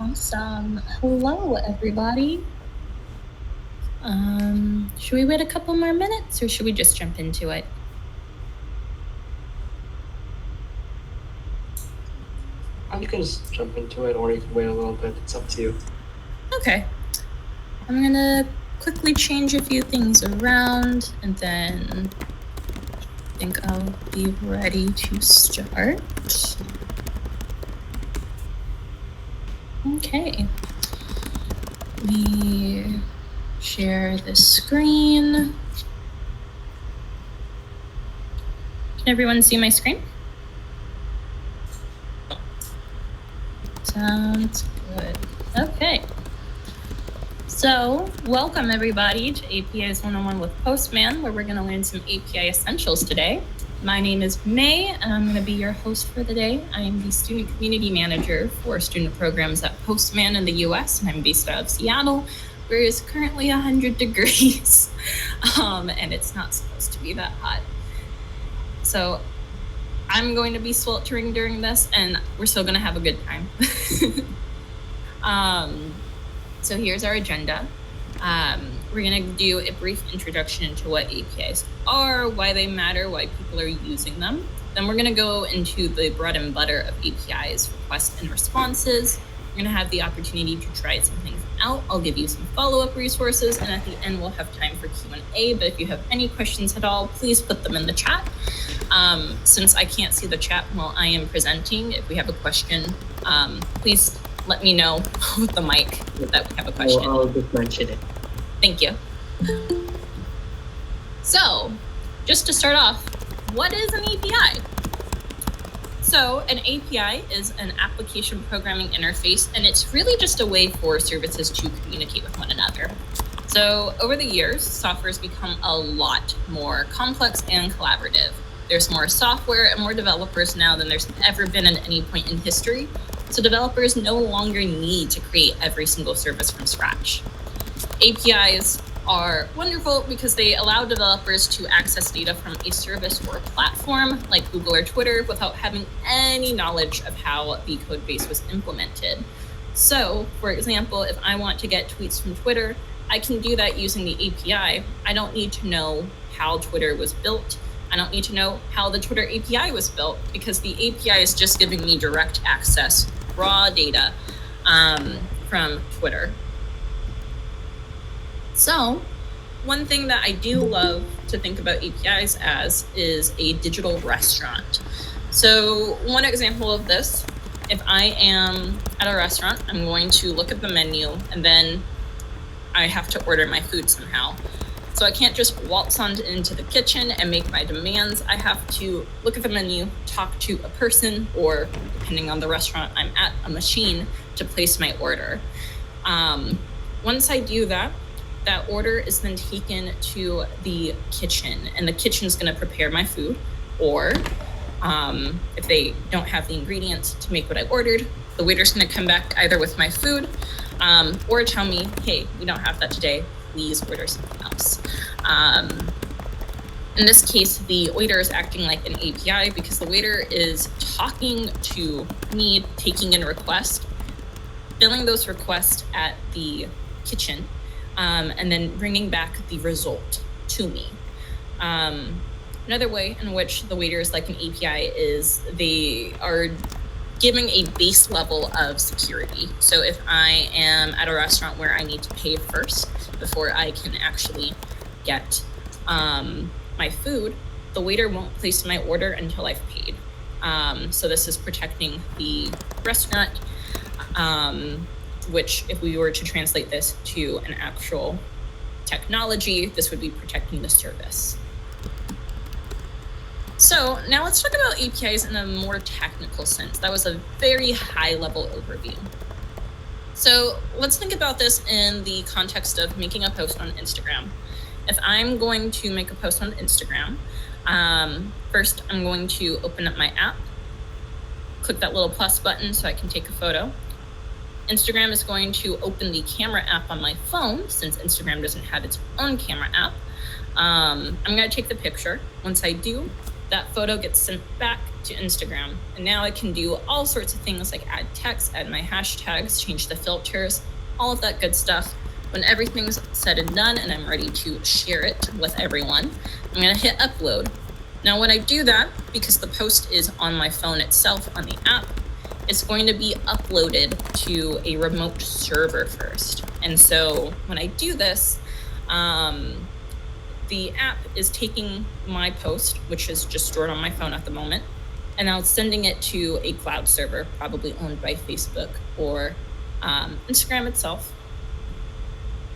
Awesome. Hello, everybody. Should we wait a couple more minutes or should we just jump into it? You can just jump into it, or you can wait a little bit. It's up to you. Okay. I'm gonna quickly change a few things around and then I think I'll be ready to start. Okay. We share the screen. Can everyone see my screen? Sounds good. Okay. So, welcome everybody to APIs 101 with Postman, where we're going to learn some API essentials today. My name is May, and I'm going to be your host for the day. I am the Student Community Manager for student programs at Postman in the US, and I'm based out of Seattle, where it's currently 100 degrees, and it's not supposed to be that hot. So I'm going to be sweltering during this, and we're still going to have a good time. So here's our agenda. We're going to do a brief introduction into what APIs are, why they matter, why people are using them. Then we're going to go into the bread and butter of APIs, requests and responses. We're going to have the opportunity to try some things out. I'll give you some follow-up resources, and at the end we'll have time for Q&A. But if you have any questions at all, please put them in the chat. Since I can't see the chat while I am presenting, if we have a question, please let me know with the mic that we have a question. I'll just mention it. Thank you. So, just to start off, what is an API? So, an API is an application programming interface, and it's really just a way for services to communicate with one another. So, over the years, software has become a lot more complex and collaborative. There's more software and more developers now than there's ever been at any point in history. So developers no longer need to create every single service from scratch. APIs are wonderful because they allow developers to access data from a service or a platform like Google or Twitter without having any knowledge of how the code base was implemented. So, for example, if I want to get tweets from Twitter, I can do that using the API. I don't need to know how Twitter was built. I don't need to know how the Twitter API was built because the API is just giving me direct access, raw data from Twitter. So one thing that I do love to think about APIs as is a digital restaurant. So one example of this, if I am at a restaurant, I'm going to look at the menu and then I have to order my food somehow. So I can't just waltz on into the kitchen and make my demands. I have to look at the menu, talk to a person, or depending on the restaurant I'm at, a machine to place my order. Once I do that, that order is then taken to the kitchen, and the kitchen is going to prepare my food. Or if they don't have the ingredients to make what I ordered, the waiter's going to come back either with my food or tell me, hey, we don't have that today. Please order something else. In this case, the waiter is acting like an API because the waiter is talking to me, taking in requests, filling those requests at the kitchen, and then bringing back the result to me. Another way in which the waiter is like an API is they are giving a base level of security. So if I am at a restaurant where I need to pay first before I can actually get my food, the waiter won't place my order until I've paid. So this is protecting the restaurant, which if we were to translate this to an actual technology, this would be protecting the service. So now let's talk about APIs in a more technical sense. That was a very high level overview. So let's think about this in the context of making a post on Instagram. If I'm going to make a post on Instagram, first I'm going to open up my app, click that little plus button so I can take a photo. Instagram is going to open the camera app on my phone since Instagram doesn't have its own camera app. I'm going to take the picture. Once I do, That photo gets sent back to Instagram. And now I can do all sorts of things like add text, add my hashtags, change the filters, all of that good stuff. When everything's said and done and I'm ready to share it with everyone, I'm gonna hit upload. Now when I do that, because the post is on my phone itself on the app, it's going to be uploaded to a remote server first. And so when I do this, the app is taking my post, which is just stored on my phone at the moment, and now it's sending it to a cloud server, probably owned by Facebook or Instagram itself.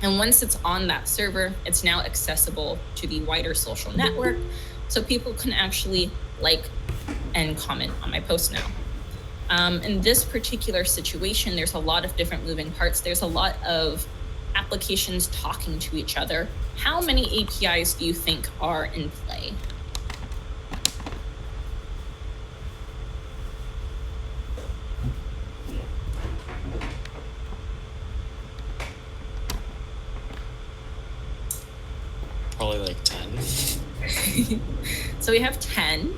And once it's on that server, it's now accessible to the wider social network, so people can actually like and comment on my post now. In this particular situation, there's a lot of different moving parts. There's a lot of applications talking to each other. How many APIs do you think are in play? Probably like 10. So we have 10.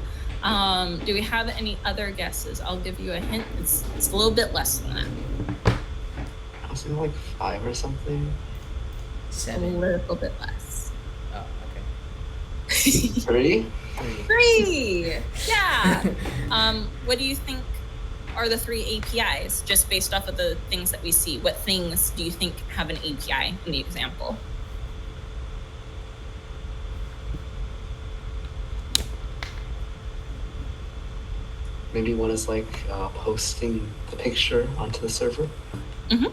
Do we have any other guesses? I'll give you a hint. It's a little bit less than that. I was thinking like 5 or something. 7. A little bit less. Oh, okay. 3? 3! Yeah. What do you think are the 3 APIs, just based off of the things that we see? What things do you think have an API in the example? Maybe one is like posting the picture onto the server. Mm-hmm.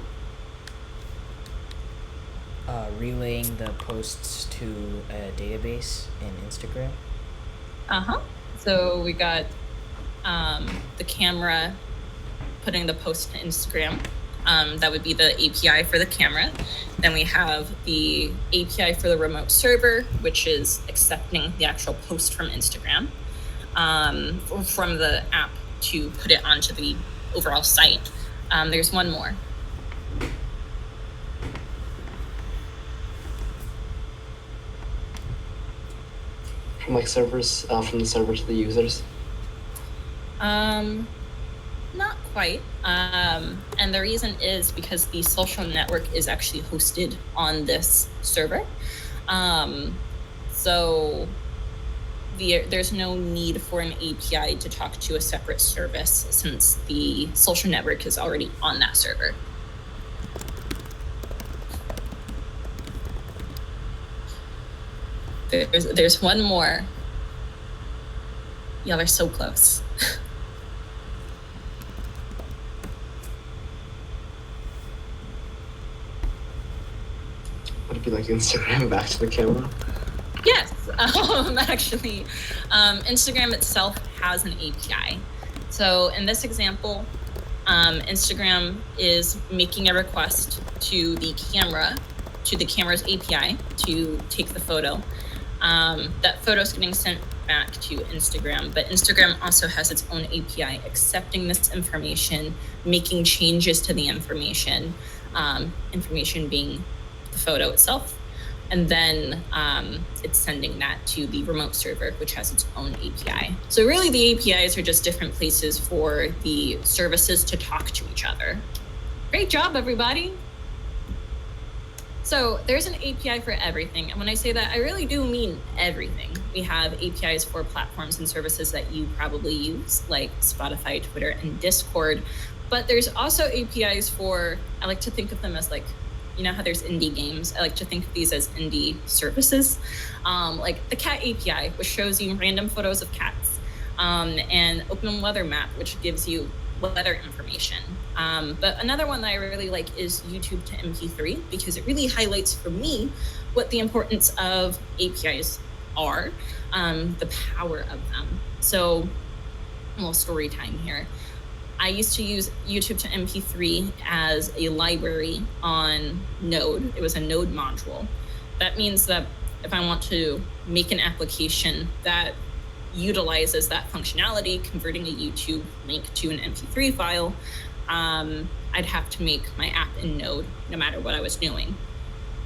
Relaying the posts to a database in Instagram. Uh-huh. So we got the camera putting the post to Instagram. That would be the API for the camera. Then we have the API for the remote server, which is accepting the actual post from Instagram, from the app to put it onto the overall site. There's one more. From like servers, from the server to the users. Not quite. And the reason is because the social network is actually hosted on this server. So there's no need for an API to talk to a separate service, since the social network is already on that server. There's one more. Y'all are so close. Would it be like Instagram back to the camera? Yes, actually, Instagram itself has an API. So in this example, Instagram is making a request to the camera's API to take the photo. That photo is getting sent back to Instagram, but Instagram also has its own API accepting this information, making changes to the information, information being the photo itself, and then it's sending that to the remote server, which has its own API. So really the APIs are just different places for the services to talk to each other. Great job, everybody. So there's an API for everything. And when I say that, I really do mean everything. We have APIs for platforms and services that you probably use, like Spotify, Twitter, and Discord. But there's also APIs for, I like to think of them as like, you know how there's indie games? I like to think of these as indie services. Like the cat API, which shows you random photos of cats, and Open Weather Map, which gives you weather information. But another one that I really like is YouTube to MP3, because it really highlights for me what the importance of APIs are, the power of them. So a little story time here. I used to use YouTube to MP3 as a library on Node. It was a Node module. That means that if I want to make an application that utilizes that functionality, converting a YouTube link to an MP3 file, I'd have to make my app in Node no matter what I was doing.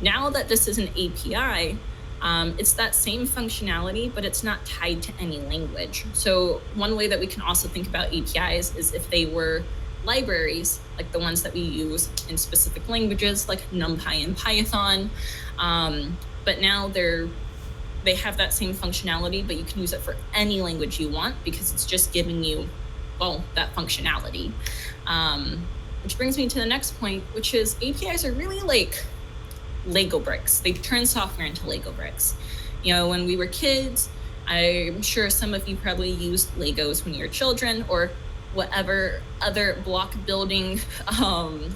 Now that this is an API, It's that same functionality, but it's not tied to any language. So one way that we can also think about APIs is if they were libraries, like the ones that we use in specific languages, like NumPy and Python. But now they have that same functionality, but you can use it for any language you want because it's just giving you, well, that functionality. Which brings me to the next point, which is APIs are really like Lego bricks. They turn software into Lego bricks. When we were kids, I'm sure some of you probably used Legos when you were children, or whatever other block building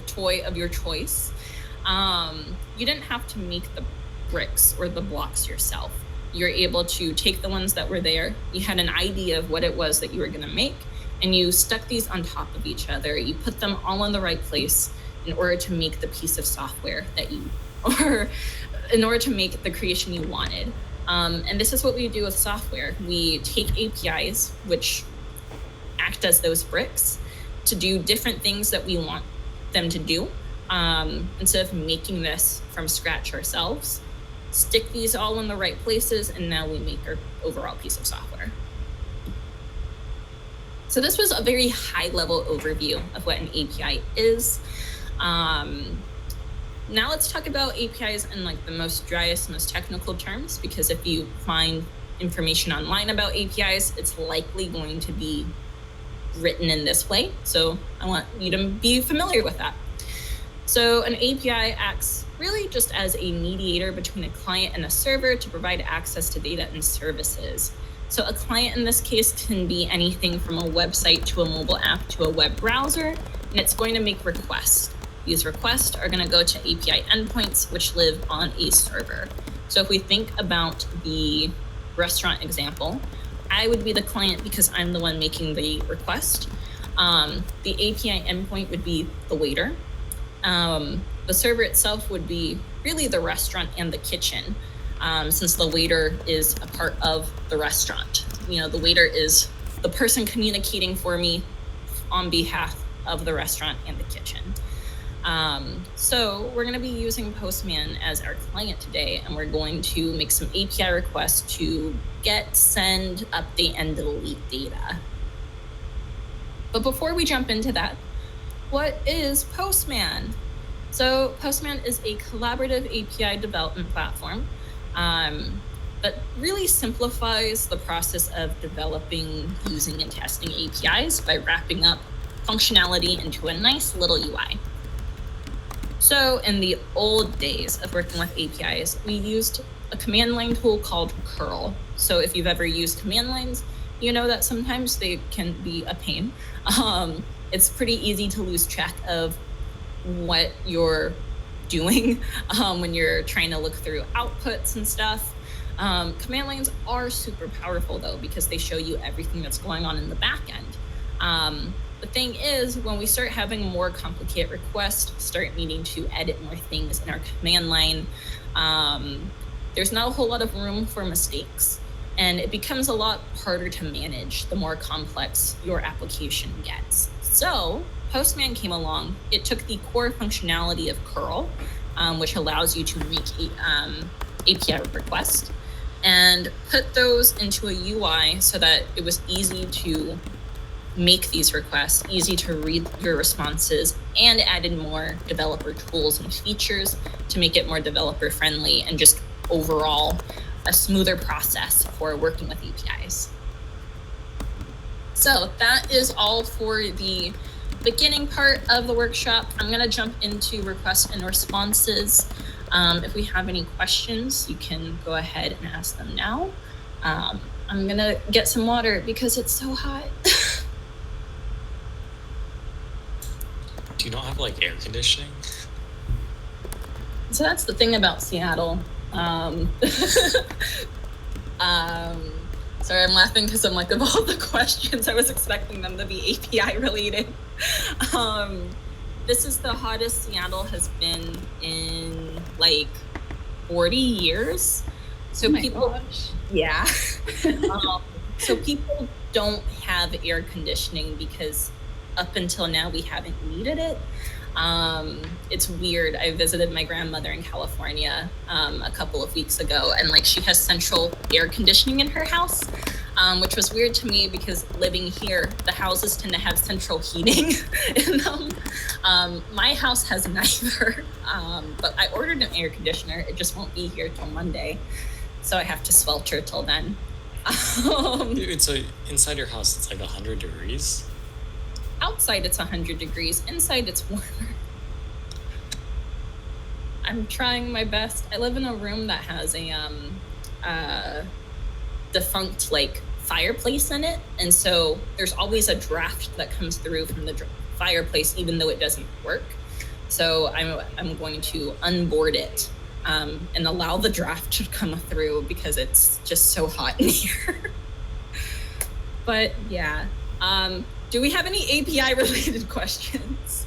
toy of your choice. You didn't have to make the bricks or the blocks yourself. You're able to take the ones that were there. You had an idea of what it was that you were going to make, and you stuck these on top of each other. You put them all in the right place in order to make the piece of software or in order to make the creation you wanted. And this is what we do with software. We take APIs, which act as those bricks, to do different things that we want them to do. Instead of making this from scratch ourselves, stick these all in the right places, and now we make our overall piece of software. So this was a very high-level overview of what an API is. Now let's talk about APIs in like the most driest, most technical terms, because if you find information online about APIs, it's likely going to be written in this way. So I want you to be familiar with that. So an API acts really just as a mediator between a client and a server to provide access to data and services. So a client in this case can be anything from a website to a mobile app to a web browser, and it's going to make requests. These requests are going to go to API endpoints, which live on a server. So if we think about the restaurant example, I would be the client because I'm the one making the request. The API endpoint would be the waiter. The server itself would be really the restaurant and the kitchen, since the waiter is a part of the restaurant. The waiter is the person communicating for me on behalf of the restaurant and the kitchen. So we're going to be using Postman as our client today, and we're going to make some API requests to get, send, update, and delete data. But before we jump into that, what is Postman? So Postman is a collaborative API development platform that really simplifies the process of developing, using, and testing APIs by wrapping up functionality into a nice little UI. So in the old days of working with APIs, we used a command line tool called curl. So if you've ever used command lines, you know that sometimes they can be a pain. It's pretty easy to lose track of what you're doing when you're trying to look through outputs and stuff. Command lines are super powerful though, because they show you everything that's going on in the back end. The thing is, when we start having more complicated requests, start needing to edit more things in our command line, there's not a whole lot of room for mistakes, and it becomes a lot harder to manage the more complex your application gets. So Postman came along. It took the core functionality of curl, which allows you to make API requests, and put those into a UI so that it was easy to make these requests, easy to read your responses, and added more developer tools and features to make it more developer friendly and just overall a smoother process for working with APIs. So that is all for the beginning part of the workshop. I'm going to jump into requests and responses. If we have any questions, you can go ahead and ask them now. I'm going to get some water because it's so hot. Do you not have like air conditioning? So that's the thing about Seattle. Sorry, I'm laughing because I'm like, of all the questions, I was expecting them to be API related. This is the hottest Seattle has been in like 40 years. So yeah. So people don't have air conditioning because up until now, we haven't needed it. It's weird. I visited my grandmother in California a couple of weeks ago, and like she has central air conditioning in her house, which was weird to me because living here, the houses tend to have central heating in them. My house has neither, but I ordered an air conditioner. It just won't be here till Monday, so I have to swelter till then. It's inside your house, it's like 100 degrees. Outside it's 100 degrees. Inside it's warmer. I'm trying my best. I live in a room that has a defunct like fireplace in it, and so there's always a draft that comes through from the fireplace, even though it doesn't work. So I'm going to unboard it and allow the draft to come through because it's just so hot in here. But yeah. Do we have any API related questions?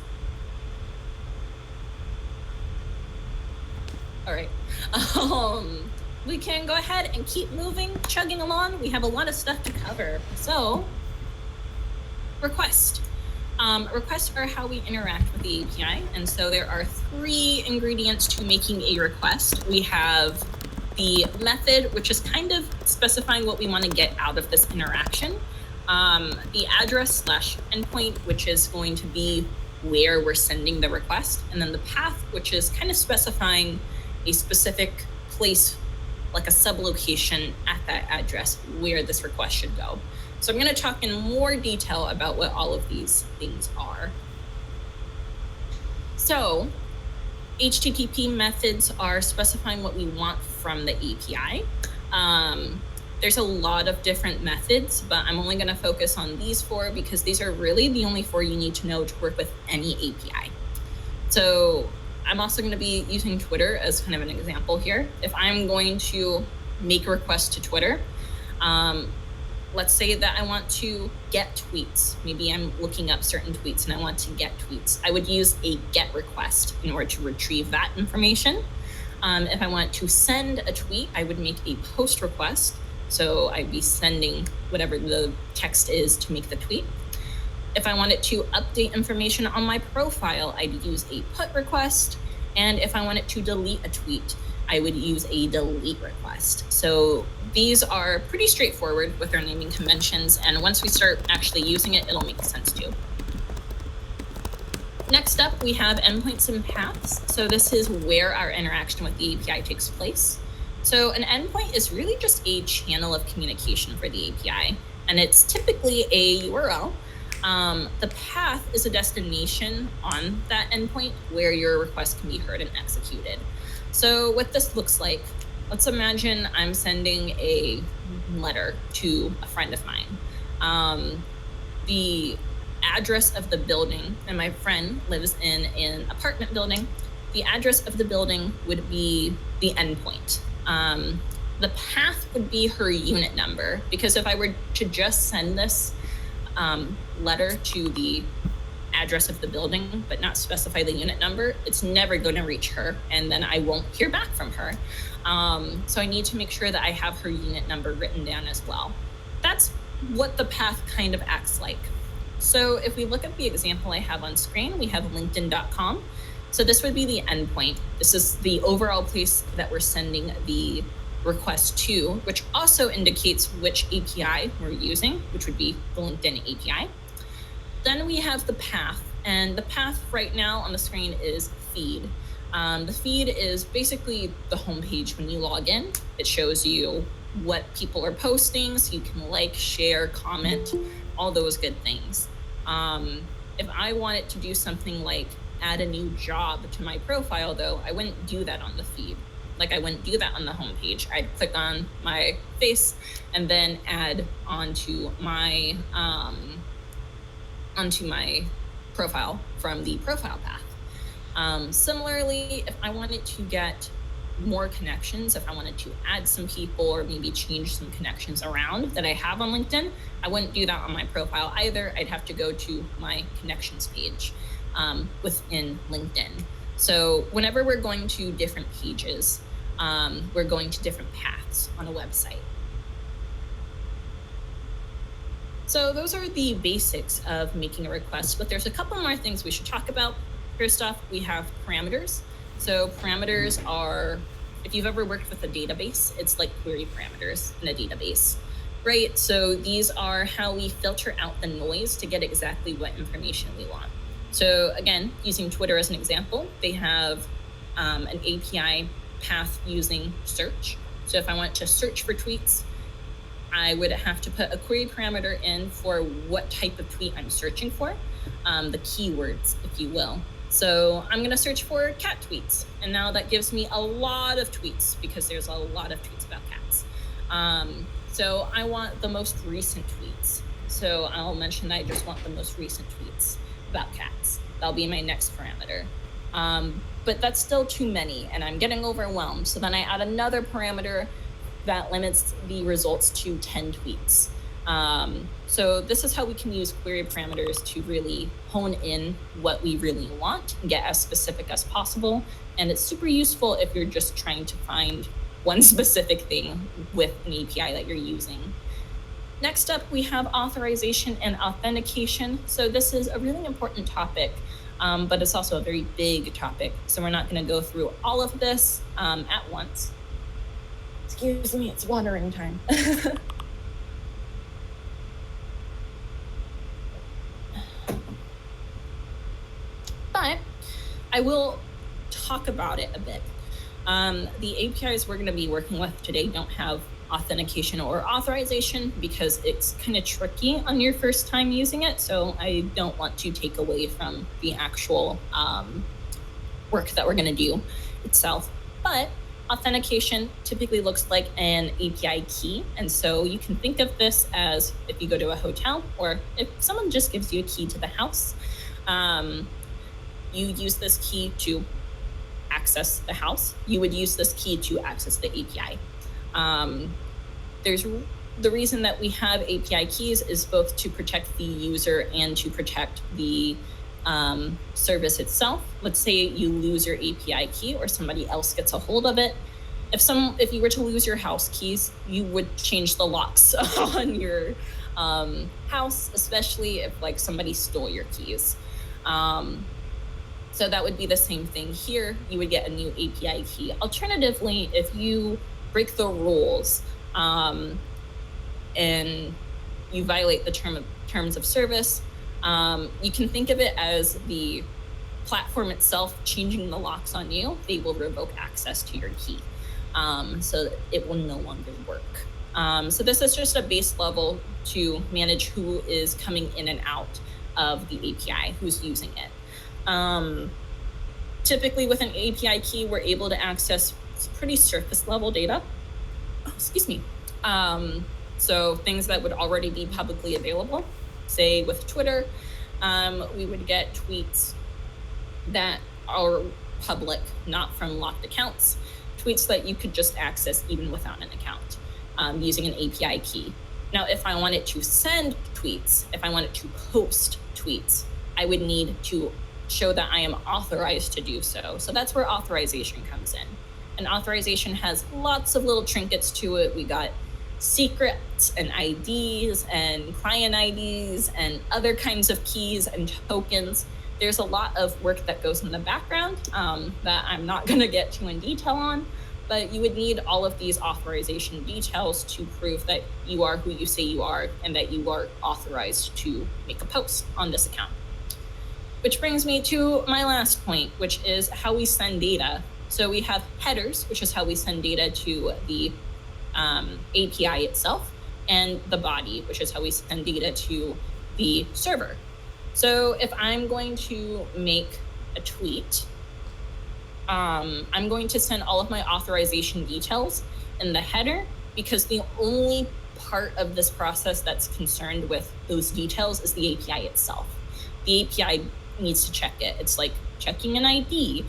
All right. We can go ahead and keep moving, chugging along. We have a lot of stuff to cover. So, request. Requests are how we interact with the API. And so there are 3 ingredients to making a request. We have the method, which is kind of specifying what we want to get out of this interaction. The address/endpoint, which is going to be where we're sending the request, and then the path, which is kind of specifying a specific place, like a sublocation at that address where this request should go. So I'm going to talk in more detail about what all of these things are. So HTTP methods are specifying what we want from the API. There's a lot of different methods, but I'm only going to focus on these 4 because these are really the only 4 you need to know to work with any API. So I'm also going to be using Twitter as kind of an example here. If I'm going to make a request to Twitter, let's say that I want to get tweets. Maybe I'm looking up certain tweets and I want to get tweets. I would use a GET request in order to retrieve that information. If I want to send a tweet, I would make a POST request. So I'd be sending whatever the text is to make the tweet. If I wanted to update information on my profile, I'd use a PUT request. And if I wanted to delete a tweet, I would use a delete request. So these are pretty straightforward with our naming conventions. And once we start actually using it, it'll make sense too. Next up, we have endpoints and paths. So this is where our interaction with the API takes place. So an endpoint is really just a channel of communication for the API, and it's typically a URL. The path is a destination on that endpoint where your request can be heard and executed. So what this looks like, let's imagine I'm sending a letter to a friend of mine. The address of the building, and my friend lives in an apartment building, the address of the building would be the endpoint. The path would be her unit number, because if I were to just send this letter to the address of the building but not specify the unit number, it's never going to reach her, and then I won't hear back from her. So I need to make sure that I have her unit number written down as well. That's what the path kind of acts like. So if we look at the example I have on screen, we have linkedin.com. So this would be the endpoint. This is the overall place that we're sending the request to, which also indicates which API we're using, which would be the LinkedIn API. Then we have the path, and the path right now on the screen is feed. The feed is basically the homepage when you log in. It shows you what people are posting, so you can like, share, comment, all those good things. If I wanted to do something like add a new job to my profile, though, I wouldn't do that on the feed. Like, I wouldn't do that on the homepage. I'd click on my face and then add onto my profile from the profile path. Similarly, if I wanted to get more connections, if I wanted to add some people or maybe change some connections around that I have on LinkedIn, I wouldn't do that on my profile either. I'd have to go to my connections page within LinkedIn. So whenever we're going to different pages, we're going to different paths on a website. So those are the basics of making a request, but there's a couple more things we should talk about. First off, we have parameters. So parameters are, if you've ever worked with a database, it's like query parameters in a database, right? So these are how we filter out the noise to get exactly what information we want. So again, using Twitter as an example, they have an API path using search. So if I want to search for tweets, I would have to put a query parameter in for what type of tweet I'm searching for, the keywords, if you will. So I'm going to search for cat tweets. And now that gives me a lot of tweets because there's a lot of tweets about cats. So I want the most recent tweets. So I'll mention that I just want the most recent tweets about cats. That'll be my next parameter. But that's still too many and I'm getting overwhelmed. So then I add another parameter that limits the results to 10 tweets. So this is how we can use query parameters to really hone in what we really want and get as specific as possible. And it's super useful if you're just trying to find one specific thing with an API that you're using. Next up, we have authorization and authentication. So this is a really important topic, but it's also a very big topic. So we're not going to go through all of this at once. Excuse me, it's watering time. But I will talk about it a bit. The APIs we're going to be working with today don't have authentication or authorization because it's kind of tricky on your first time using it. So I don't want to take away from the actual work that we're going to do itself. But authentication typically looks like an API key. And so you can think of this as if you go to a hotel or if someone just gives you a key to the house, you use this key to access the house. You would use this key to access the API. There's the reason that we have API keys is both to protect the user and to protect the service itself. Let's say you lose your API key or somebody else gets a hold of it. If you were to lose your house keys, you would change the locks on your house, especially if like somebody stole your keys. So that would be the same thing here. You would get a new API key. Alternatively, if you break the rules and you violate the terms of service, you can think of it as the platform itself changing the locks on you. They will revoke access to your key, so that it will no longer work. So this is just a base level to manage who is coming in and out of the API, who's using it. Typically with an API key, we're able to access pretty surface level data. Oh, excuse me. So things that would already be publicly available, say with Twitter, we would get tweets that are public, not from locked accounts, tweets that you could just access even without an account using an API key. Now, if I wanted to send tweets, if I wanted to post tweets, I would need to show that I am authorized to do so. So that's where authorization comes in. And authorization has lots of little trinkets to it. We got secrets and IDs and client IDs and other kinds of keys and tokens. There's a lot of work that goes in the background that I'm not going to get too in detail on, but you would need all of these authorization details to prove that you are who you say you are and that you are authorized to make a post on this account. Which brings me to my last point, which is how we send data. So we have headers, which is how we send data to the API itself, and the body, which is how we send data to the server. So if I'm going to make a tweet, I'm going to send all of my authorization details in the header because the only part of this process that's concerned with those details is the API itself. The API needs to check it. It's like checking an ID.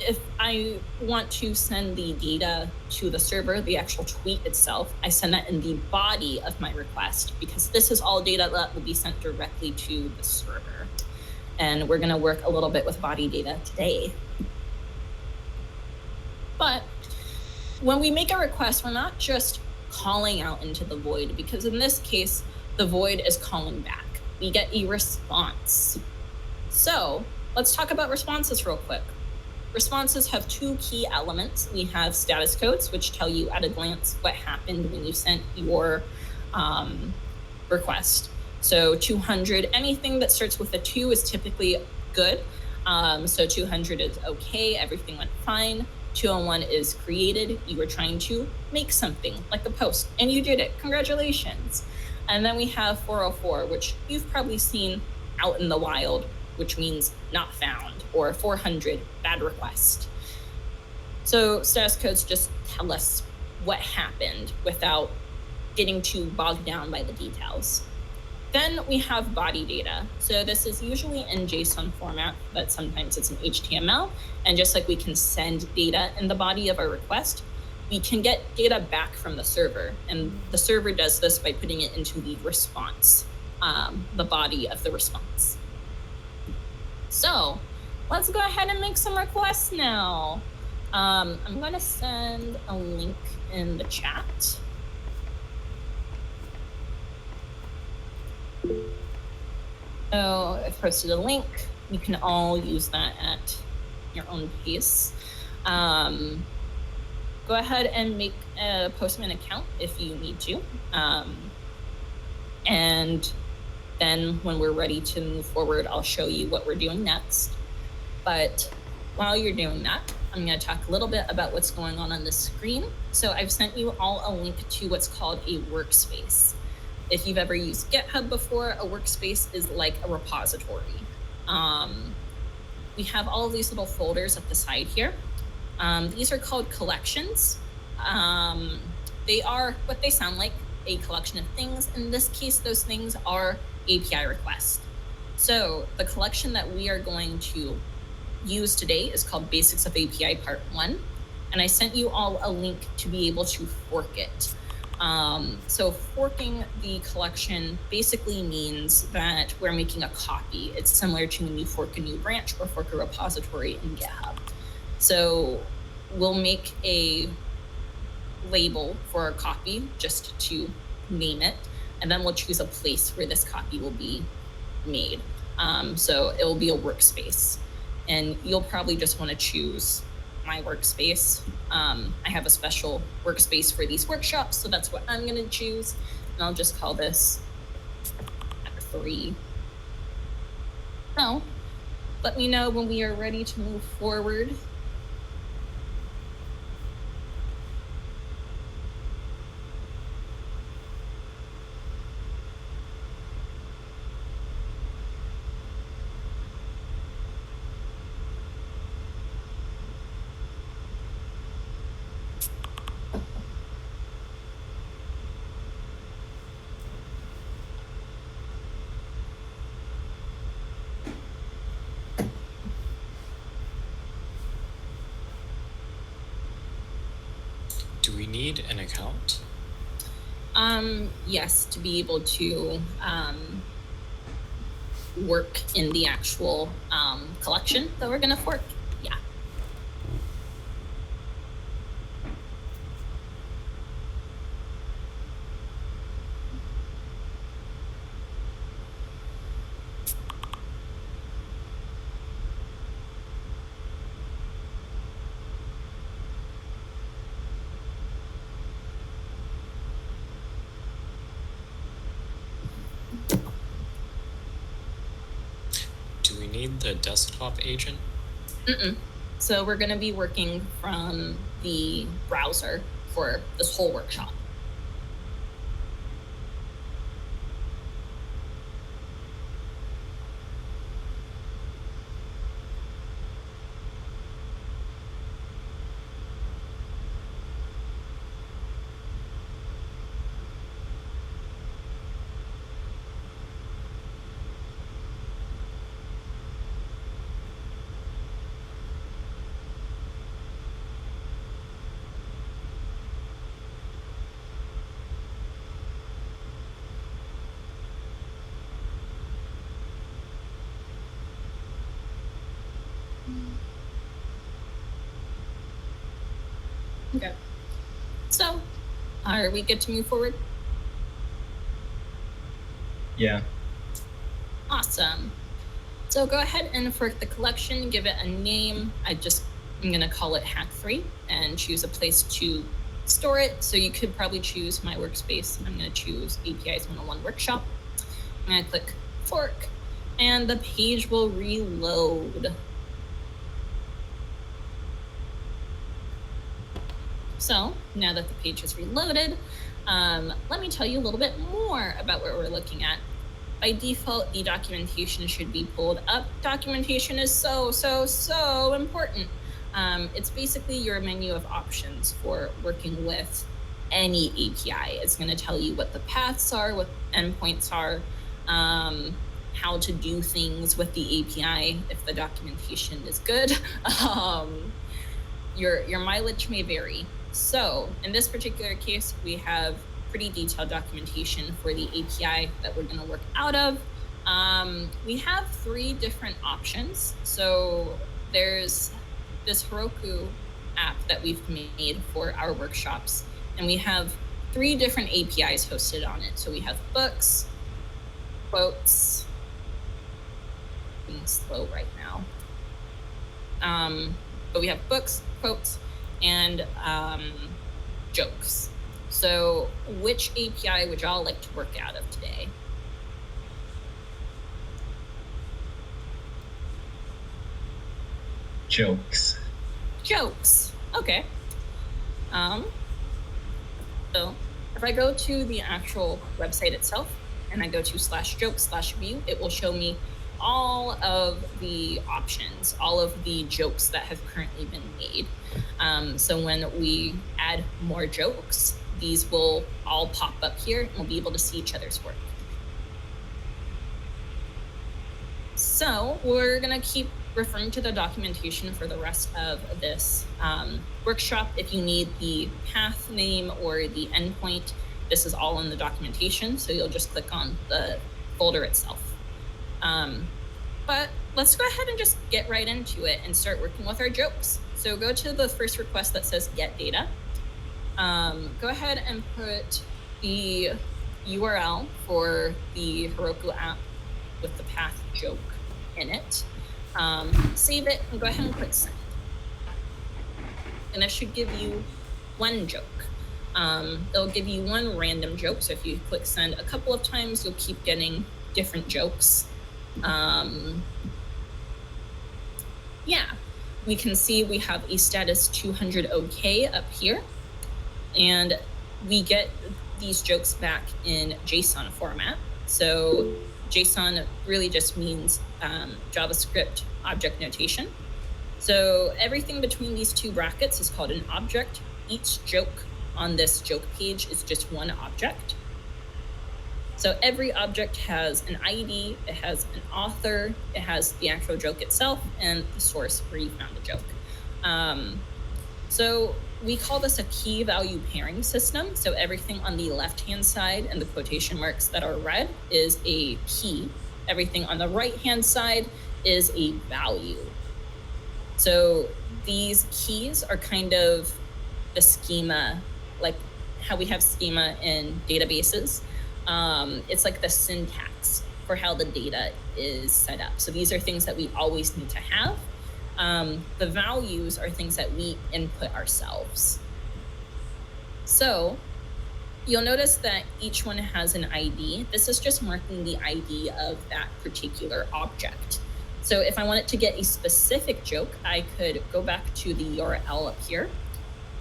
If I want to send the data to the server, the actual tweet itself, I send that in the body of my request because this is all data that will be sent directly to the server. And we're going to work a little bit with body data today. But when we make a request, we're not just calling out into the void, because in this case, the void is calling back. We get a response. So let's talk about responses real quick. Responses have two key elements. We have status codes, which tell you at a glance what happened when you sent your request. So 200, anything that starts with a 2 is typically good. So 200 is okay, everything went fine. 201 is created, you were trying to make something like a post and you did it, congratulations. And then we have 404, which you've probably seen out in the wild, which means not found, or 400, bad request. So status codes just tell us what happened without getting too bogged down by the details. Then we have body data. So this is usually in JSON format, but sometimes it's in HTML. And just like we can send data in the body of our request, we can get data back from the server. And the server does this by putting it into the response, the body of the response. So let's go ahead and make some requests now. I'm going to send a link in the chat. So I've posted a link. You can all use that at your own pace. Go ahead and make a Postman account if you need to. And then when we're ready to move forward, I'll show you what we're doing next. But while you're doing that, I'm going to talk a little bit about what's going on the screen. So I've sent you all a link to what's called a workspace. If you've ever used GitHub before, a workspace is like a repository. We have all of these little folders at the side here. These are called collections. They are what they sound like, a collection of things. In this case, those things are API requests. So the collection that we are going to use today is called Basics of API Part 1. And I sent you all a link to be able to fork it. So forking the collection basically means that we're making a copy. It's similar to when you fork a new branch or fork a repository in GitHub. So we'll make a label for a copy just to name it, and then we'll choose a place where this copy will be made. So it will be a workspace, and you'll probably just want to choose my workspace. I have a special workspace for these workshops, so that's what I'm going to choose, and I'll just call this Hack3. So let me know when we are ready to move forward. Do we need an account? Yes, to be able to work in the actual collection that we're going to fork. Yeah. Need the desktop agent? So we're going to be working from the browser for this whole workshop. Okay. So Are we good to move forward? Yeah. Awesome. So go ahead and for the collection, give it a name. I'm going to call it Hack3 and choose a place to store it. So you could probably choose my workspace. I'm going to choose APIs 101 Workshop. I'm going to click fork and the page will reload. So now that the page is reloaded, let me tell you a little bit more about what we're looking at. By default, the documentation should be pulled up. Documentation is so important. It's basically your menu of options for working with any API. It's going to tell you what the paths are, what endpoints are, how to do things with the API if the documentation is good. Your mileage may vary. So in this particular case, we have pretty detailed documentation for the API that we're going to work out of. We have 3 different options. So there's this Heroku app that we've made for our workshops, and we have 3 different APIs hosted on it. So we have books, quotes, being slow right now. But we have books, quotes, and jokes. So which API would y'all like to work out of today? Jokes. Jokes. Okay. So if I go to the actual website itself and I go to /jokes/view, it will show me all of the options, all of the jokes that have currently been made. So when we add more jokes, these will all pop up here and we'll be able to see each other's work. So we're gonna keep referring to the documentation for the rest of this workshop. If you need the path name or the endpoint, this is all in the documentation. So you'll just click on the folder itself. But let's go ahead and just get right into it and start working with our jokes. So go to the first request that says get data. Go ahead and put the URL for the Heroku app with the path joke in it. Save it and go ahead and click send. And that should give you 1 joke. It'll give you 1 random joke. So if you click send a couple of times, you'll keep getting different jokes. Yeah, we can see we have a status 200 OK up here, and we get these jokes back in JSON format. So JSON really just means JavaScript object notation. So everything between these 2 brackets is called an object. Each joke on this joke page is just 1 object. So every object has an ID, it has an author, it has the actual joke itself, and the source where you found the joke. So we call this a key value pairing system. So everything on the left-hand side and the quotation marks that are red is a key. Everything on the right-hand side is a value. So these keys are kind of the schema, like how we have schema in databases. It's like the syntax for how the data is set up. So these are things that we always need to have. The values are things that we input ourselves. So you'll notice that each one has an ID. This is just marking the ID of that particular object. So if I wanted to get a specific joke, I could go back to the URL up here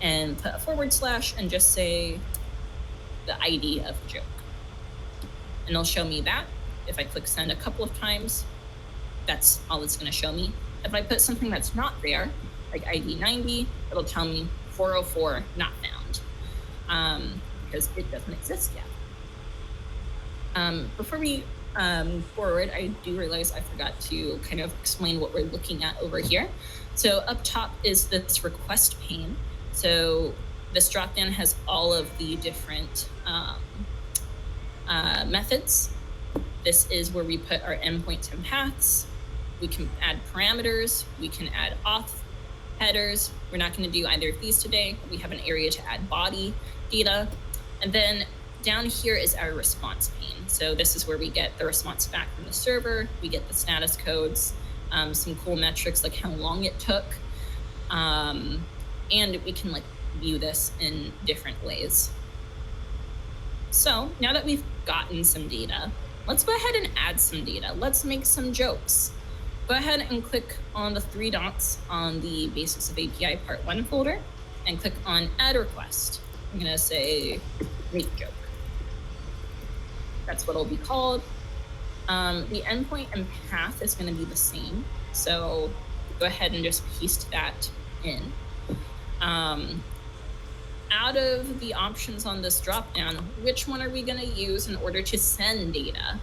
and put a / and just say the ID of the joke. And it'll show me that. If I click send a couple of times, that's all it's going to show me. If I put something that's not there, like ID 90, it'll tell me 404 not found, because it doesn't exist yet. Before we move forward, I do realize I forgot to kind of explain what we're looking at over here. So up top is this request pane. So this dropdown has all of the different methods. This is where we put our endpoints and paths. We can add parameters. We can add auth headers. We're not going to do either of these today. We have an area to add body data. And then down here is our response pane. So this is where we get the response back from the server. We get the status codes, some cool metrics like how long it took. And we can like view this in different ways. So now that we've gotten some data, let's go ahead and add some data. Let's make some jokes. Go ahead and click on the 3 dots on the Basics of API Part 1 folder and click on Add Request. I'm gonna say make joke. That's what it'll be called. The endpoint and path is gonna be the same. So go ahead and just paste that in. Out of the options on this dropdown, which one are we gonna use in order to send data?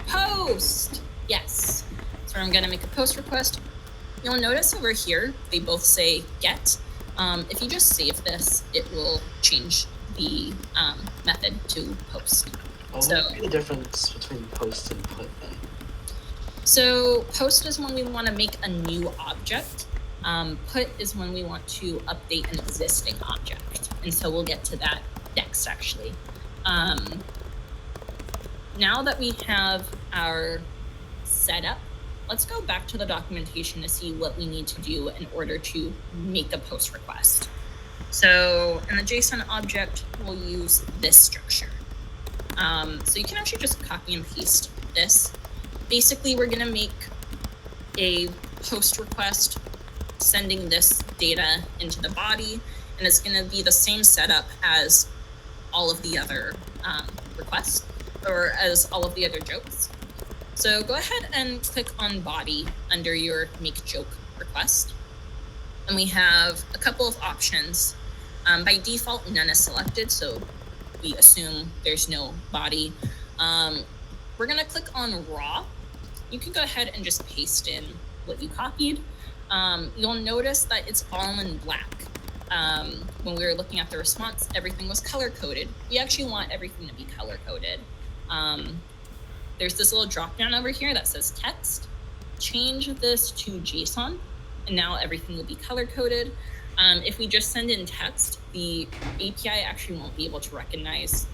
Post! Yes. So I'm gonna make a post request. You'll notice over here, they both say get. If you just save this, it will change the method to post. What would be the difference between post and put then? So post is when we want to make a new object. Put is when we want to update an existing object. And so we'll get to that next, actually. Now that we have our setup, let's go back to the documentation to see what we need to do in order to make a post request. So in the JSON object, we'll use this structure. So you can actually just copy and paste this. Basically, we're gonna make a post request sending this data into the body, and it's gonna be the same setup as all of the other requests, or as all of the other jokes. So go ahead and click on body under your make joke request. And we have a couple of options. By default, none is selected, so we assume there's no body. We're gonna click on raw. You can go ahead and just paste in what you copied. You'll notice that it's all in black. When we were looking at the response, everything was color-coded. We actually want everything to be color-coded. There's this little drop-down over here that says text. Change this to JSON, and now everything will be color-coded. If we just send in text, the API actually won't be able to recognize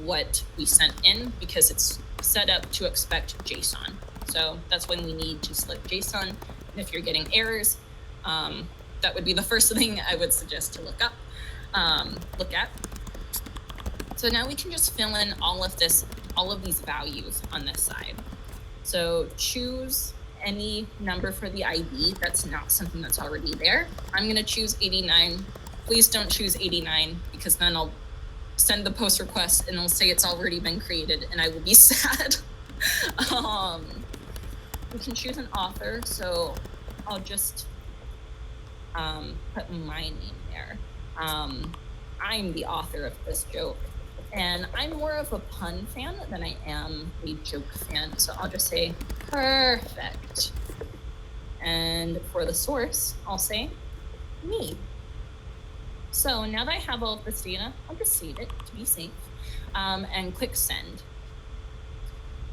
what we sent in because it's set up to expect JSON. So that's when we need to select JSON. And if you're getting errors, that would be the first thing I would suggest to look at. So now we can just fill in all of these values on this side. So choose any number for the ID that's not something that's already there. I'm gonna choose 89. Please don't choose 89 because then I'll send the post request and it'll say it's already been created and I will be sad. We can choose an author, so I'll just put my name there. I'm the author of this joke, and I'm more of a pun fan than I am a joke fan, so I'll just say perfect. And for the source, I'll say me. So now that I have all of this data, I'll just save it to be safe and click send.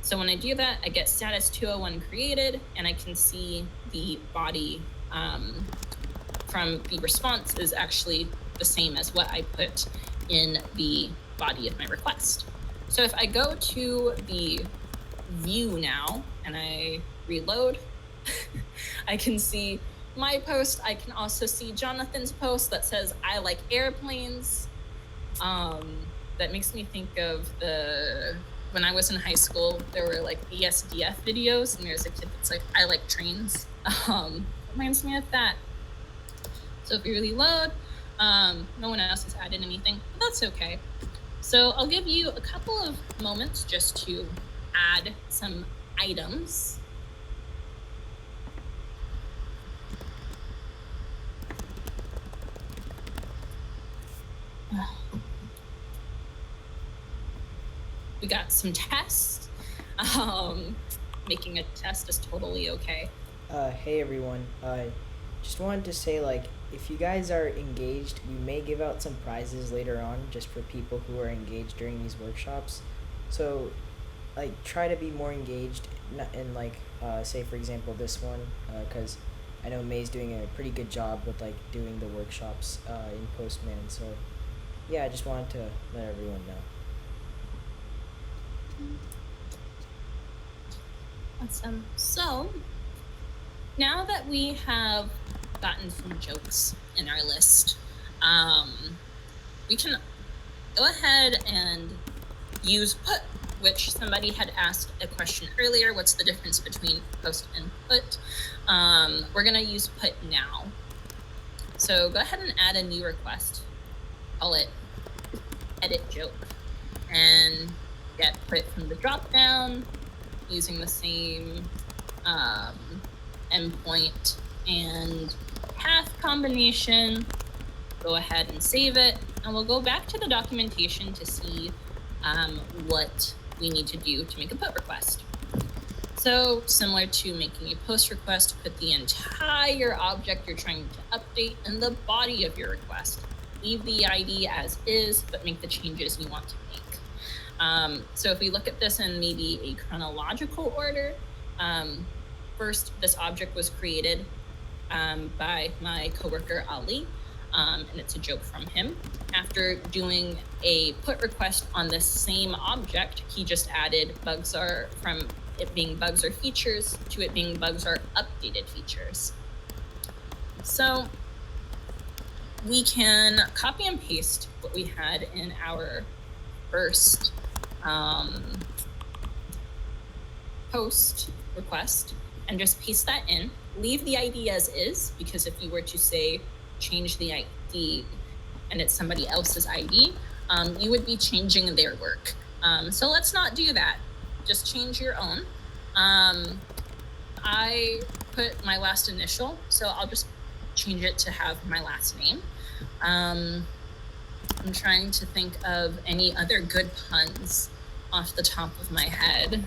So when I do that, I get status 201 created, and I can see the body from the response is actually the same as what I put in the body of my request. So if I go to the view now and I reload, I can see my post. I can also see Jonathan's post that says, I like airplanes. That makes me think of when I was in high school, there were like ESDF videos, and there's a kid that's like, I like trains. Reminds me of that. So if we reload, no one else has added anything, but that's okay. So I'll give you a couple of moments just to add some items. We got some tests. Making a test is totally okay. Hey everyone. Just wanted to say, like, if you guys are engaged, we may give out some prizes later on just for people who are engaged during these workshops. So, like, try to be more engaged in, like, say, for example, this one, because I know May's doing a pretty good job with like doing the workshops in Postman. So yeah, I just wanted to let everyone know. Awesome. So now that we have gotten some jokes in our list, we can go ahead and use put, which somebody had asked a question earlier. What's the difference between post and put? We're going to use put now. So go ahead and add a new request. Call it edit joke and get put from the drop down using the same endpoint and path combination. Go ahead and save it, and we'll go back to the documentation to see what we need to do to make a put request. So similar to making a post request, put the entire object you're trying to update in the body of your request. Leave the ID as is, but make the changes you want to make. So if we look at this in maybe a chronological order, first, this object was created by my coworker, Ali, and it's a joke from him. After doing a put request on this same object, he just added bugs are, from it being bugs or features to it being bugs are updated features. So we can copy and paste what we had in our first post request and just paste that in. Leave the ID as is, because if you were to say change the ID and it's somebody else's ID, you would be changing their work. So let's not do that. Just change your own. I put my last initial, so I'll just change it to have my last name. I'm trying to think of any other good puns off the top of my head.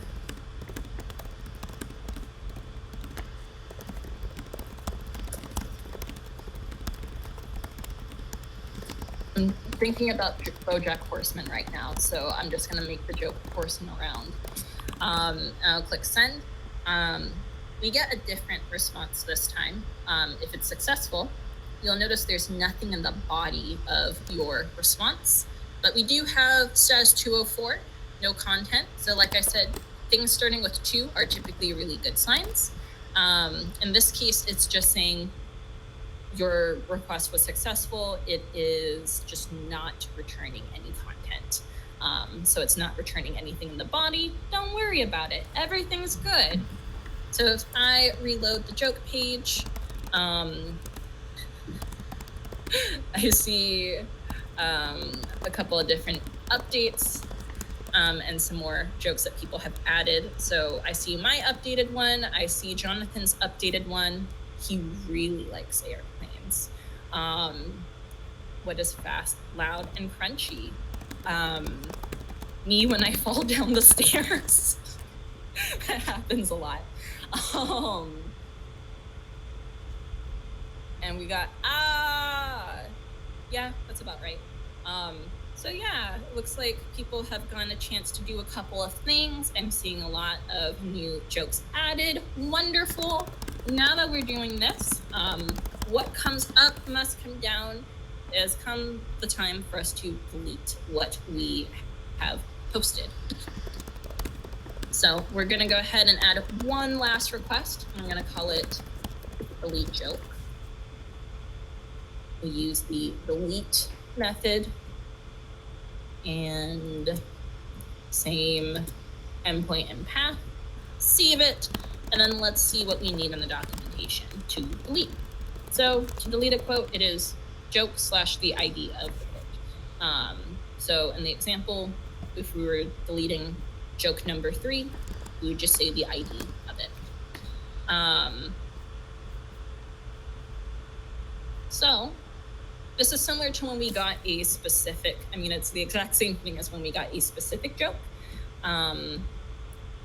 I'm thinking about BoJack Horseman right now, so I'm just going to make the joke horsing around. I'll click send. We get a different response this time. If it's successful, you'll notice there's nothing in the body of your response, but we do have status 204, no content. So like I said, things starting with 2 are typically really good signs. In this case, it's just saying your request was successful. It is just not returning any content. So it's not returning anything in the body. Don't worry about it. Everything's good. So if I reload the joke page, I see a couple of different updates and some more jokes that people have added. So I see my updated one. I see Jonathan's updated one. He really likes airplanes. What is fast, loud, and crunchy? Me when I fall down the stairs. That happens a lot. And we got, yeah, that's about right. So yeah, it looks like people have gotten a chance to do a couple of things. I'm seeing a lot of new jokes added. Wonderful. Now that we're doing this, what comes up must come down. Has come the time for us to delete what we have posted. So we're gonna go ahead and add one last request. I'm gonna call it delete joke. We use the delete method and same endpoint and path, save it, and then let's see what we need in the documentation to delete. So to delete a quote, it is joke / the ID of the quote. So in the example, if we were deleting joke number 3, we would just say the ID of it. So this is similar to when we got a specific, it's the exact same thing as when we got a specific joke.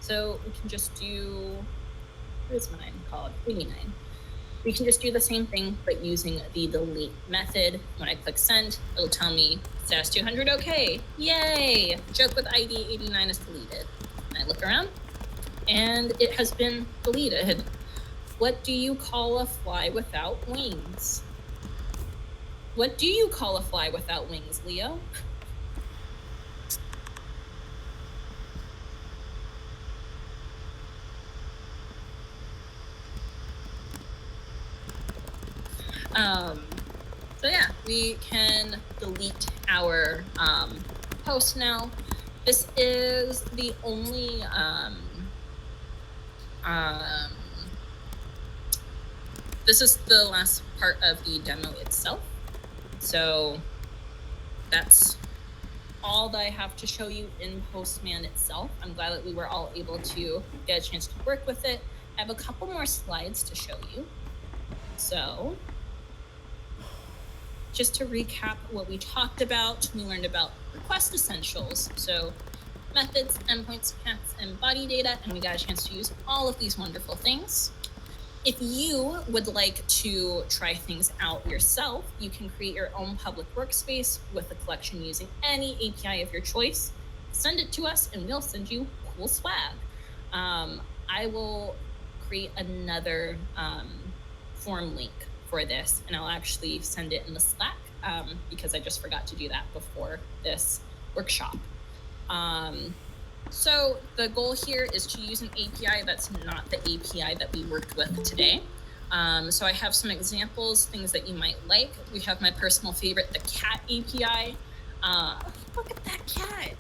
So we can just do, what is mine called? 89. We can just do the same thing, but using the delete method. When I click send, it'll tell me status 200, okay, yay! Joke with ID 89 is deleted. And I look around, and it has been deleted. What do you call a fly without wings? What do you call a fly without wings, Leo? So yeah, we can delete our post now. This is the only this is the last part of the demo itself. So that's all that I have to show you in Postman itself. I'm glad that we were all able to get a chance to work with it. I have a couple more slides to show you. So just to recap what we talked about, we learned about request essentials. So methods, endpoints, paths, and body data, and we got a chance to use all of these wonderful things. If you would like to try things out yourself, you can create your own public workspace with a collection using any API of your choice. Send it to us and we'll send you cool swag. I will create another form link for this, and I'll actually send it in the Slack because I just forgot to do that before this workshop. So the goal here is to use an API that's not the API that we worked with today. So I have some examples, things that you might like. We have my personal favorite, the cat API. Look at that cat.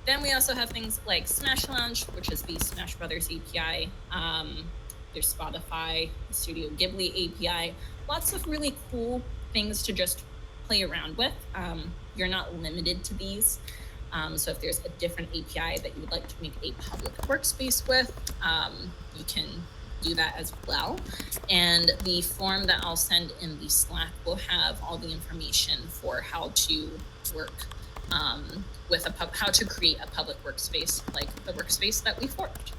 Then we also have things like Smash Lounge, which is the Smash Brothers API. There's Spotify, Studio Ghibli API. Lots of really cool things to just play around with. You're not limited to these. So if there's a different API that you would like to make a public workspace with, you can do that as well. And the form that I'll send in the Slack will have all the information for how to work with how to create a public workspace like the workspace that we forked.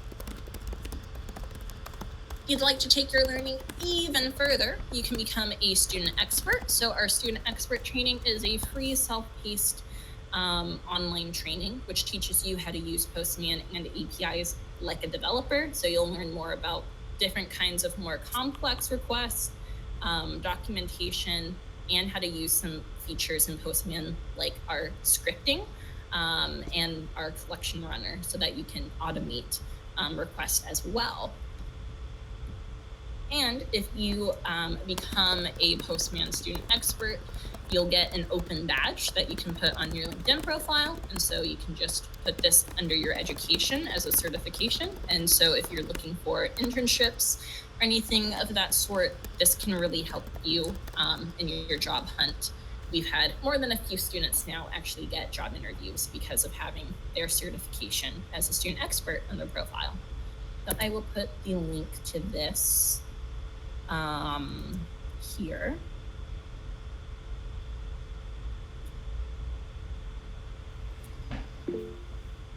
If you'd like to take your learning even further, you can become a student expert. So our student expert training is a free self-paced online training, which teaches you how to use Postman and APIs like a developer. So you'll learn more about different kinds of more complex requests, documentation, and how to use some features in Postman like our scripting and our collection runner so that you can automate requests as well. And if you become a Postman student expert, you'll get an open badge that you can put on your LinkedIn profile. And so you can just put this under your education as a certification. And so if you're looking for internships or anything of that sort, this can really help you in your job hunt. We've had more than a few students now actually get job interviews because of having their certification as a student expert on their profile. So I will put the link to this here.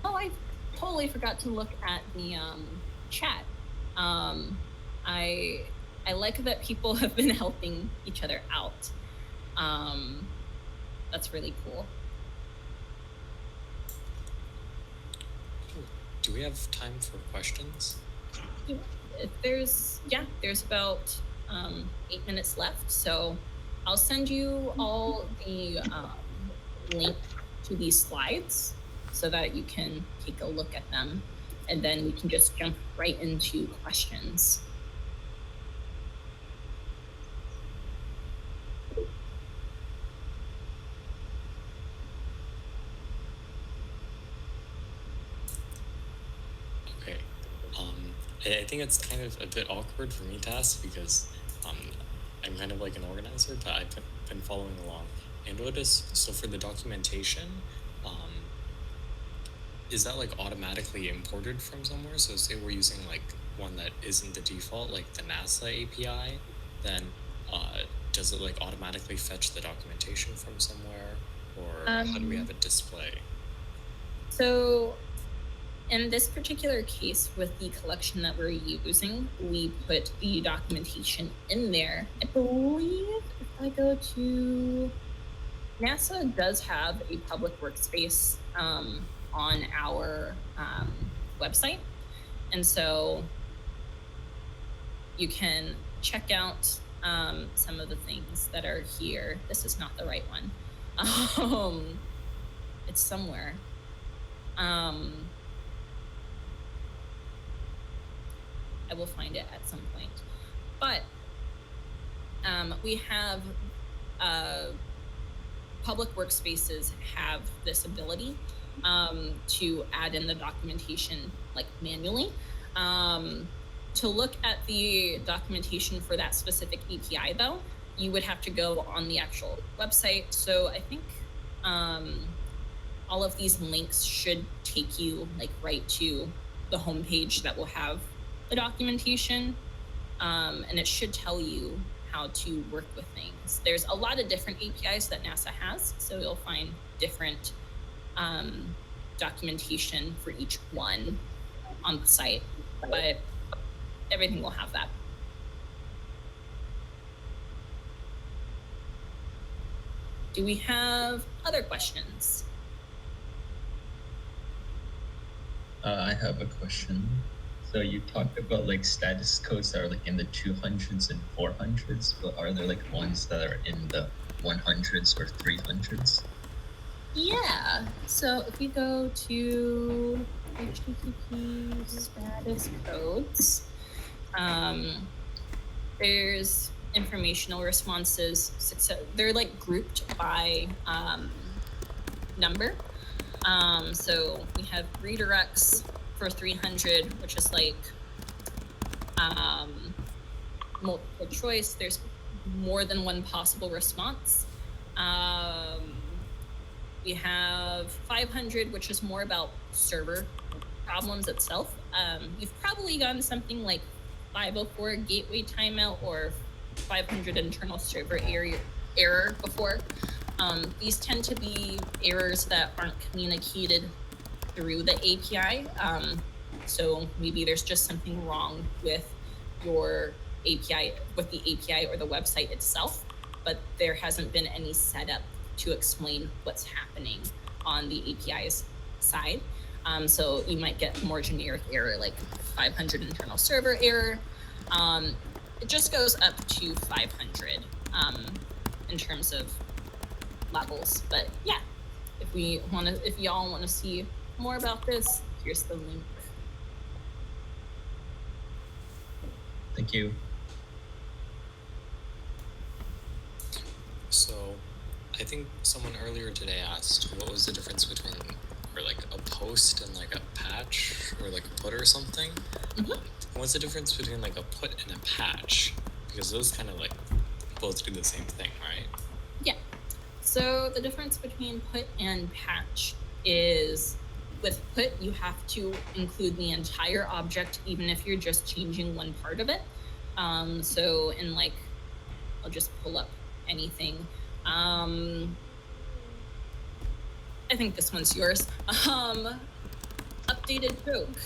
Oh, I totally forgot to look at the chat. I like that people have been helping each other out. That's really cool. Do we have time for questions? There's about 8 minutes left, so I'll send you all the link to these slides so that you can take a look at them, and then we can just jump right into questions. Okay. I think it's kind of a bit awkward for me to ask because I'm kind of like an organizer, but I've been following along. And what is, so for the documentation, is that like automatically imported from somewhere? So say we're using like one that isn't the default, like the NASA API, then does it like automatically fetch the documentation from somewhere, or how do we have it display? So in this particular case with the collection that we're using, we put the documentation in there. I believe if I go to NASA does have a public workspace on our website. And so you can check out some of the things that are here. This is not the right one. It's somewhere. I will find it at some point. But we have public workspaces have this ability to add in the documentation like manually. To look at the documentation for that specific API though, you would have to go on the actual website. So I think all of these links should take you like right to the homepage that will have the documentation, and it should tell you how to work with things. There's a lot of different APIs that NASA has, so you'll find different documentation for each one on the site, but everything will have that. Do we have other questions? I have a question. So you talked about like status codes that are like in the 200s and 400s, but are there like ones that are in the 100s or 300s? Yeah. So if we go to HTTP status codes, there's informational responses. They're like grouped by number. So we have redirects for 300, which is like multiple choice. There's more than one possible response. We have 500, which is more about server problems itself. You've probably gotten something like 504 gateway timeout or 500 internal server error before. These tend to be errors that aren't communicated through the API. So maybe there's just something wrong with your API, with the API or the website itself, but there hasn't been any setup to explain what's happening on the API's side. So you might get more generic error like 500 internal server error. It just goes up to 500 in terms of levels. But yeah, if y'all want to see more about this, here's the link. Thank you. So I think someone earlier today asked what was the difference between or like a post and like a patch or like a put or something. What's the difference between like a put and a patch? Because those kind of like both do the same thing, right? Yeah. So the difference between put and patch is with put, you have to include the entire object, even if you're just changing one part of it. So in like, I'll just pull up anything. I think this one's yours. Updated joke.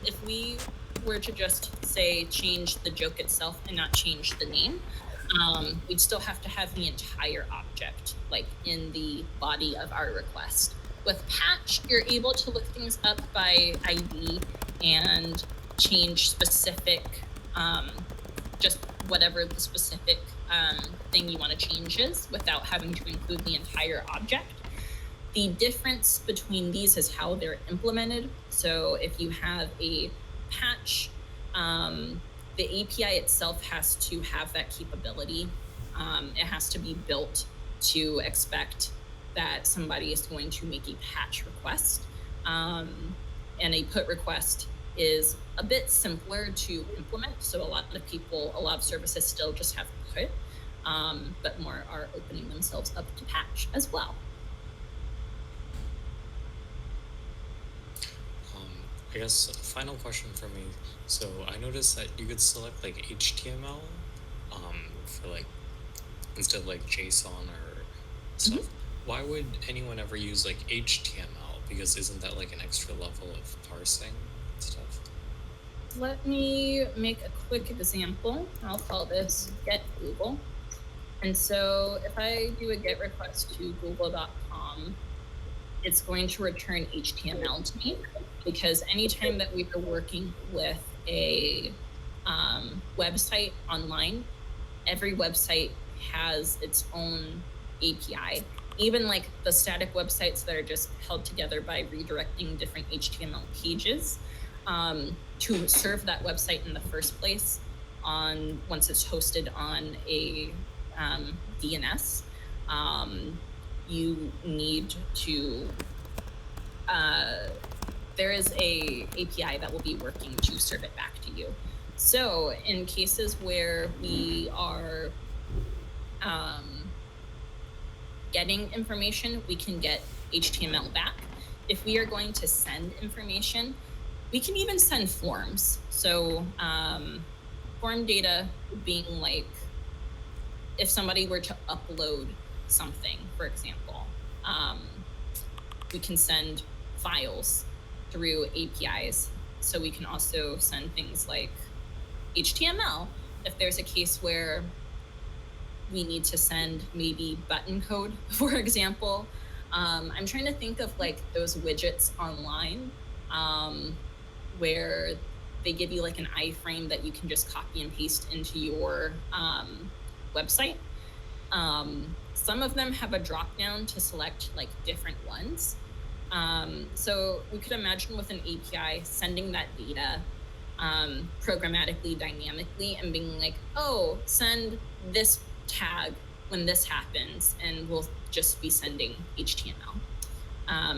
If we were to just say change the joke itself and not change the name, we'd still have to have the entire object like in the body of our request. With patch, you're able to look things up by ID and change specific, just whatever the specific thing you want to change is without having to include the entire object. The difference between these is how they're implemented. So if you have a patch, the API itself has to have that capability. It has to be built to expect that somebody is going to make a patch request. And a put request is a bit simpler to implement. So a lot of services still just have put, but more are opening themselves up to patch as well. I guess final question for me. So I noticed that you could select like HTML for like instead of like JSON or stuff. Why would anyone ever use like HTML? Because isn't that like an extra level of parsing and stuff? Let me make a quick example. I'll call this get Google. And so if I do a get request to google.com, it's going to return HTML to me, because anytime that we are working with a website online, every website has its own API. Even like the static websites that are just held together by redirecting different HTML pages to serve that website in the first place once it's hosted on a DNS, you need to there is a API that will be working to serve it back to you. So in cases where we are getting information, we can get HTML back. If we are going to send information, we can even send forms. So form data being like if somebody were to upload something, for example, we can send files through APIs. So we can also send things like HTML if there's a case where we need to send maybe button code, for example. I'm trying to think of like those widgets online where they give you like an iframe that you can just copy and paste into your website. Some of them have a drop down to select like different ones. So we could imagine with an API sending that data programmatically, dynamically, and being like, oh, send this tag when this happens, and we'll just be sending HTML.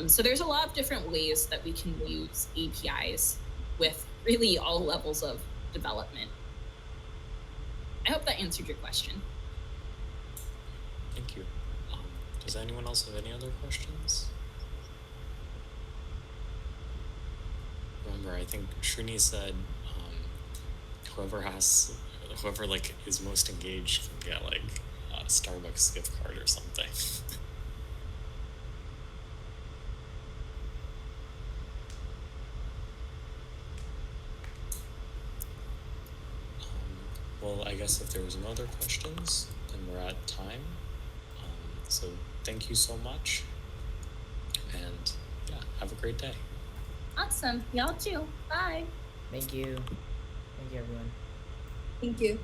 So there's a lot of different ways that we can use APIs with really all levels of development. I hope that answered your question. Thank you. Does anyone else have any other questions? Remember, I think Srini said whoever like is most engaged can get like a Starbucks gift card or something. Well, I guess if there was no other questions, then we're at time. So thank you so much, and yeah, have a great day. Awesome. Y'all too. Bye. Thank you. Thank you, everyone. Thank you.